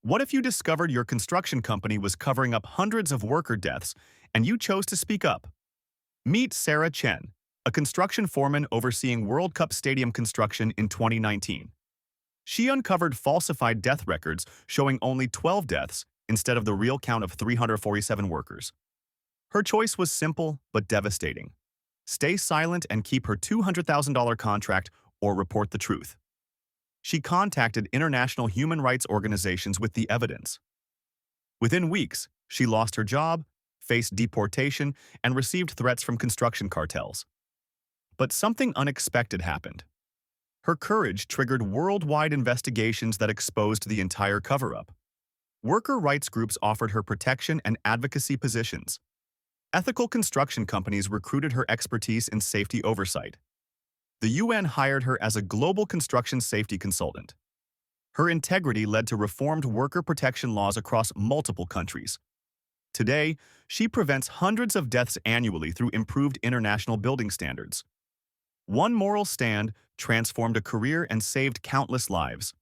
What if you discovered your construction company was covering up hundreds of worker deaths and you chose to speak up? Meet Sarah Chen, a construction foreman overseeing World Cup Stadium construction in 2019. She uncovered falsified death records showing only 12 deaths instead of the real count of 347 workers. Her choice was simple but devastating. Stay silent and keep her $200,000 contract or report the truth. She contacted international human rights organizations with the evidence. Within weeks, she lost her job, faced deportation, and received threats from construction cartels. But something unexpected happened. Her courage triggered worldwide investigations that exposed the entire cover-up. Worker rights groups offered her protection and advocacy positions. Ethical construction companies recruited her expertise in safety oversight. The UN hired her as a global construction safety consultant. Her integrity led to reformed worker protection laws across multiple countries. Today, she prevents hundreds of deaths annually through improved international building standards. One moral stand transformed a career and saved countless lives.